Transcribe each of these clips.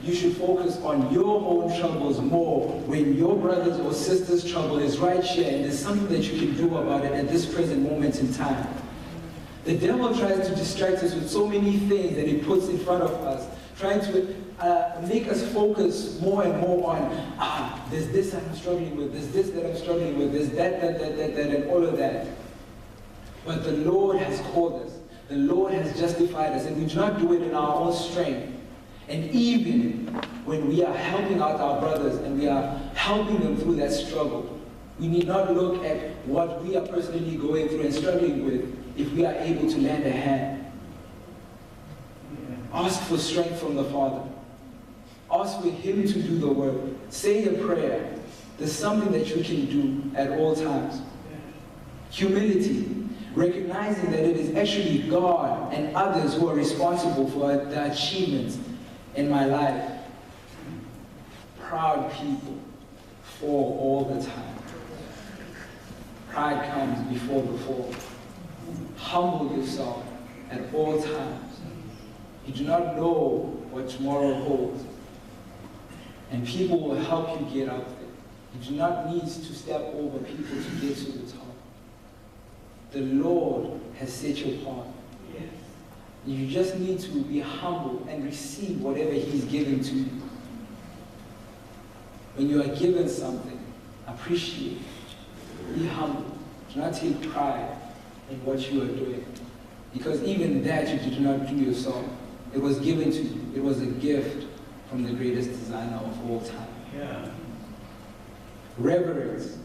you should focus on your own troubles more when your brother's or sister's trouble is right here and there's something that you can do about it at this present moment in time. The devil tries to distract us with so many things that he puts in front of us, trying to make us focus more and more on, there's this I'm struggling with, there's this that I'm struggling with, there's that, and all of that. But the Lord has called us. The Lord has justified us, and we do not do it in our own strength. And even when we are helping out our brothers and we are helping them through that struggle, we need not look at what we are personally going through and struggling with if we are able to lend a hand. Ask for strength from the Father. Ask for Him to do the work. Say a prayer. There's something that you can do at all times. Humility. Recognizing that it is actually God and others who are responsible for the achievements in my life. Proud people fall all the time. Pride comes before the fall. Humble yourself at all times. You do not know what tomorrow holds. And people will help you get out there. You do not need to step over people to get to the top. The Lord has set you apart. Yes. You just need to be humble and receive whatever He's given to you. When you are given something, appreciate it. Be humble. Do not take pride in what you are doing. Because even that you did not do yourself. It was given to you. It was a gift from the greatest designer of all time. Yeah. Reverence.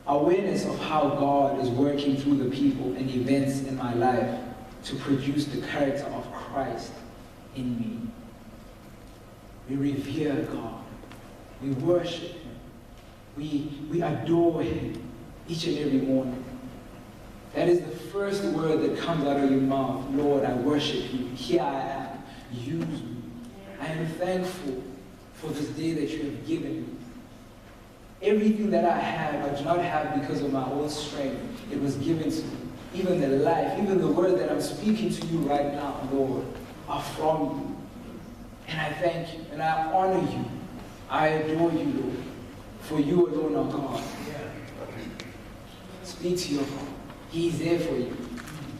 Awareness of how God is working through the people and events in my life to produce the character of Christ in me. We revere God. We worship Him. We adore Him each and every morning. That is the first word that comes out of your mouth. Lord, I worship You. Here I am. Use me. I am thankful for this day that You have given me. Everything that I have, I do not have because of my own strength. It was given to me. Even the life, even the word that I'm speaking to you right now, Lord, are from You. And I thank You, and I honor You. I adore You, Lord, for You alone are God. Speak to your Father. He is there for you.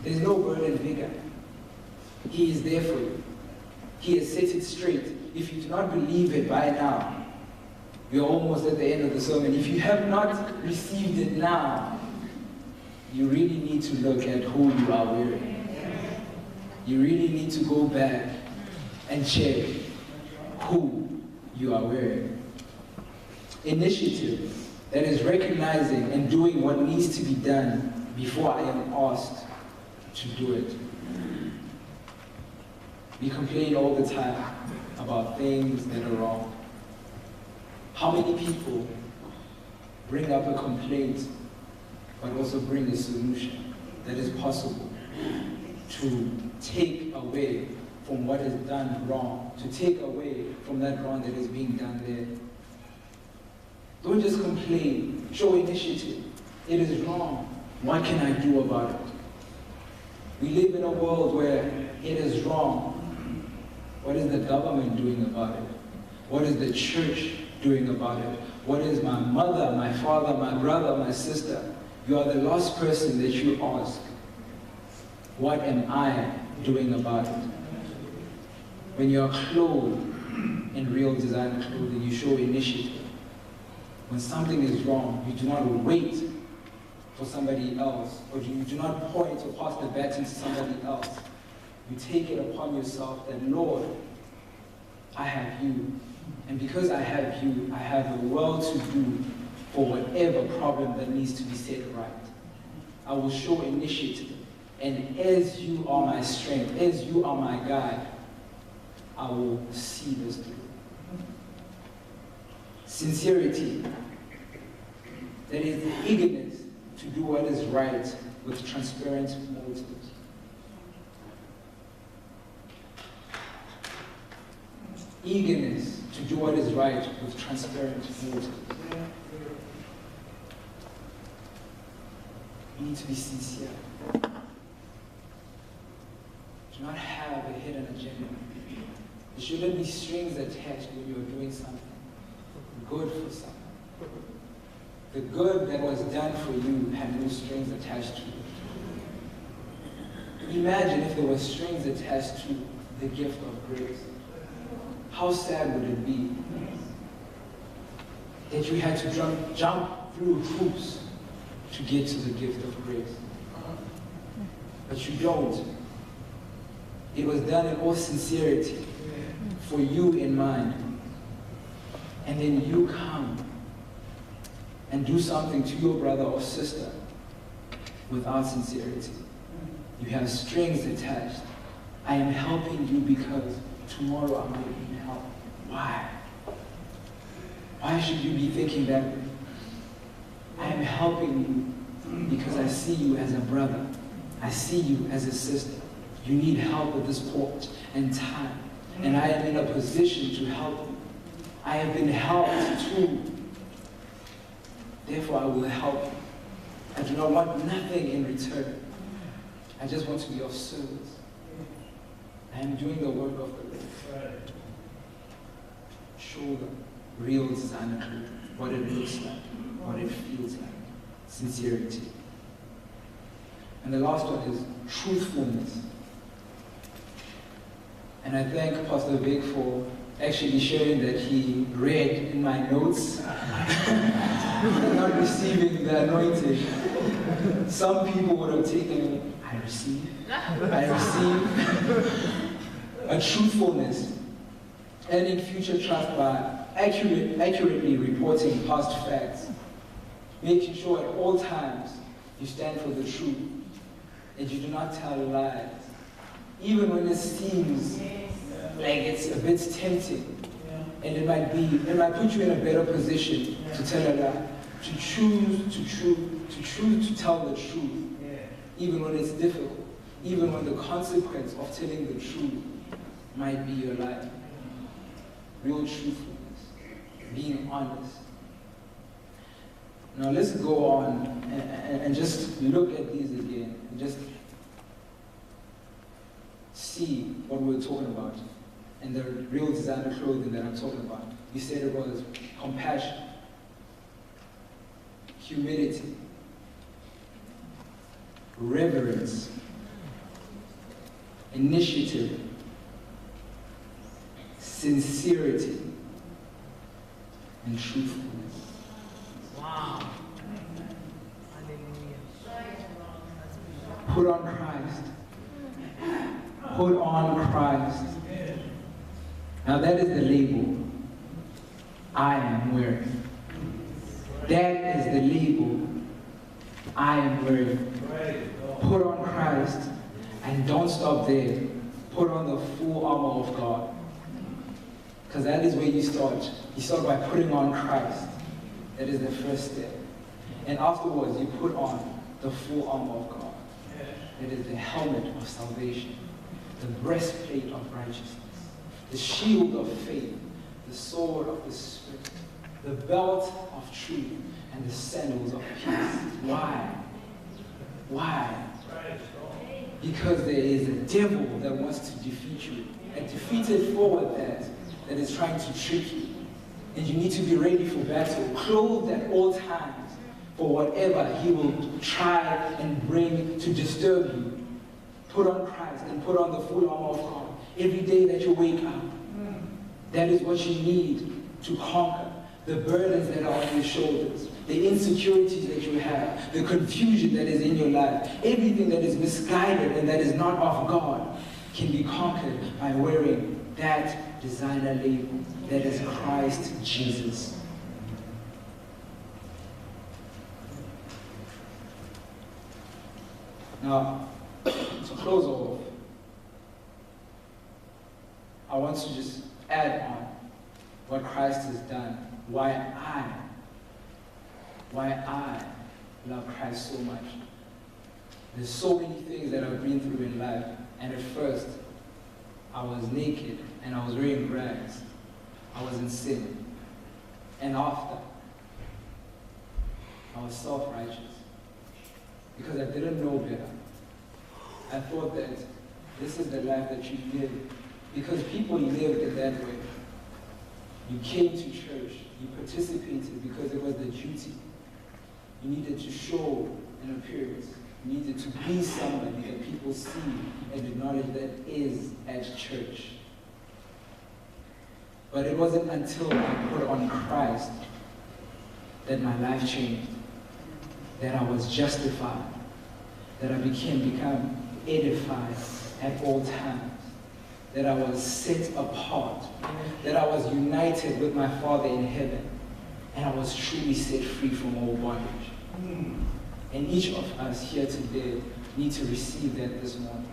There's no burden bigger. He is there for you. He has set it straight. If you do not believe it by now, we are almost at the end of the sermon. If you have not received it now, you really need to look at who you are wearing. You really need to go back and check who you are wearing. Initiative, that is recognizing and doing what needs to be done before I am asked to do it. We complain all the time about things that are wrong. How many people bring up a complaint, but also bring a solution that is possible to take away from what is done wrong, to take away from that wrong that is being done there? Don't just complain, show initiative. It is wrong. What can I do about it? We live in a world where it is wrong. What is the government doing about it? What is the church doing about it? What is my mother, my father, my brother, my sister? You are the last person that you ask, what am I doing about it? When you are clothed in real designer clothing, you show initiative. When something is wrong, you do not wait for somebody else, or you do not point or pass the baton to somebody else. You take it upon yourself that, Lord, I have You. And because I have You, I have the world to do for whatever problem that needs to be set right. I will show initiative. And as You are my strength, as You are my guide, I will see this through. Sincerity. That is the eagerness to do what is right with transparent motives. Eagerness to do what is right with transparent motives. You need to be sincere. Do not have a hidden agenda. You There shouldn't be strings attached when you're doing something good for someone. The good that was done for you had no strings attached to it. Imagine if there were strings attached to the gift of grace. How sad would it be that you had to jump through hoops to get to the gift of grace? But you don't. It was done in all sincerity for you in mind. And then you come and do something to your brother or sister without sincerity. You have strings attached. I am helping you because tomorrow I might need help. Why? Why should you be thinking that way? I am helping you because I see you as a brother. I see you as a sister. You need help at this point and time. And I am in a position to help you. I have been helped too. Therefore, I will help you. I do not want nothing in return. I just want to be of service. I am doing the work of the Lord. Show them real designer clothing, what it looks like, what it feels like, sincerity. And the last one is truthfulness. And I thank Pastor Vic for actually sharing that he read in my notes, not receiving the anointing. Some people would have taken it, I receive. A truthfulness, earning future trust by accurately reporting past facts, making sure at all times you stand for the truth and you do not tell lies, even when it seems like it's a bit tempting, and it might put you in a better position to tell a lie, to choose to tell the truth, even when it's difficult, even when the consequence of telling the truth might be your life. Real truthfulness, being honest. Now let's go on and just look at these again, and just see what we're talking about and the real designer clothing that I'm talking about. You said it was compassion, humility, reverence, initiative, sincerity, and truthfulness. Wow. Put on Christ. Put on Christ. Now that is the label I am wearing. That is the label I am wearing. Put on Christ, and don't stop there. Put on the full armor of God. Because that is where you start. You start by putting on Christ. That is the first step. And afterwards, you put on the full armor of God. That is the helmet of salvation, the breastplate of righteousness, the shield of faith, the sword of the Spirit, the belt of truth, and the sandals of peace. Why? Why? Because there is a devil that wants to defeat you, a defeated foe that is trying to trick you. And you need to be ready for battle, clothed at all times for whatever he will try and bring to disturb you. Put on Christ and put on the full armor of God every day that you wake up. That is what you need to conquer the burdens that are on your shoulders, the insecurities that you have, the confusion that is in your life. Everything that is misguided and that is not of God can be conquered by wearing that designer label that is Christ Jesus. Now, to close off, I want to just add on what Christ has done, why I love Christ so much. There's so many things that I've been through in life, and at first, I was naked and I was wearing rags. I was in sin. And after, I was self-righteous because I didn't know better. I thought that this is the life that you live Because people lived in that way. You came to church, you participated because it was the duty. You needed to show an appearance. You needed to be somebody that people see and acknowledge that is at church. But it wasn't until I put on Christ that my life changed, that I was justified, that I become edified at all times, that I was set apart, that I was united with my Father in heaven, and I was truly set free from all bondage. And each of us here today need to receive that this morning.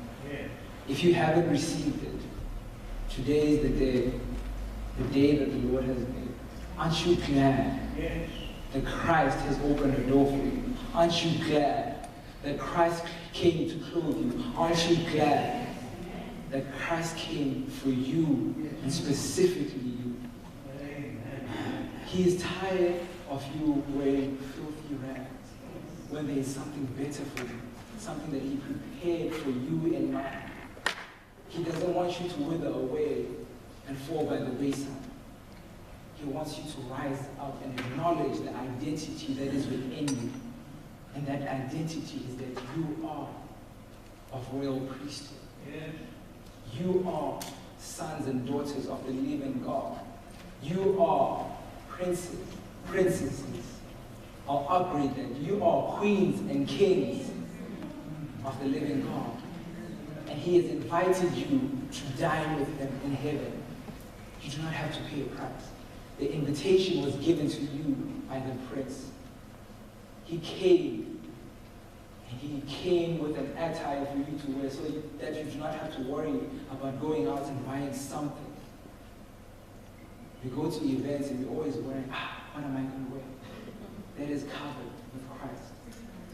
If you haven't received it, today is the day that the Lord has made. Aren't you glad that Christ has opened a door for you? Aren't you glad that Christ came to clothe you? Aren't you glad that Christ came for you, and specifically you? He is tired of you wearing filthy rags when there is something better for you, something that He prepared for you and mine. He doesn't want you to wither away and fall by the wayside. He wants you to rise up and acknowledge the identity that is within you. And that identity is that you are of royal priesthood. You are sons and daughters of the living God. You are princes, princesses. I'll upgrade that. You are queens and kings of the living God. And He has invited you to dine with Him in heaven. You do not have to pay a price. The invitation was given to you by the Prince. He came, and He came with an attire for you to wear so that you do not have to worry about going out and buying something. We go to events and we're always worrying, what am I going to wear? That is covered with Christ.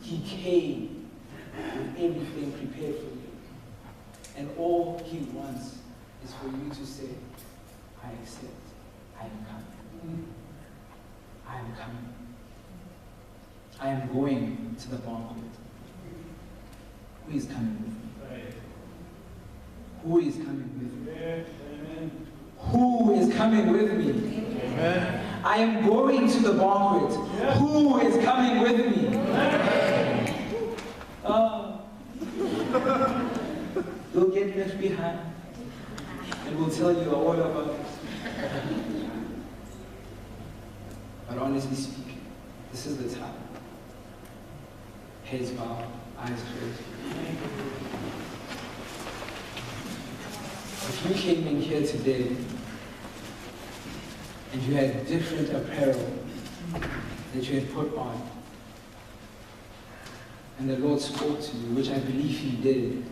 He came with everything prepared for you. And all He wants is for you to say, I accept, I am coming. I am coming. I am going to the banquet. Who is coming with me? Who is coming with me? Who is coming with me? Amen. I am going to the banquet. Who is coming with me? You'll get left behind, and we'll tell you all about it. But honestly speaking, this is the time. Heads bowed, eyes closed. If you came in here today and you had different apparel that you had put on, and the Lord spoke to you, which I believe He did,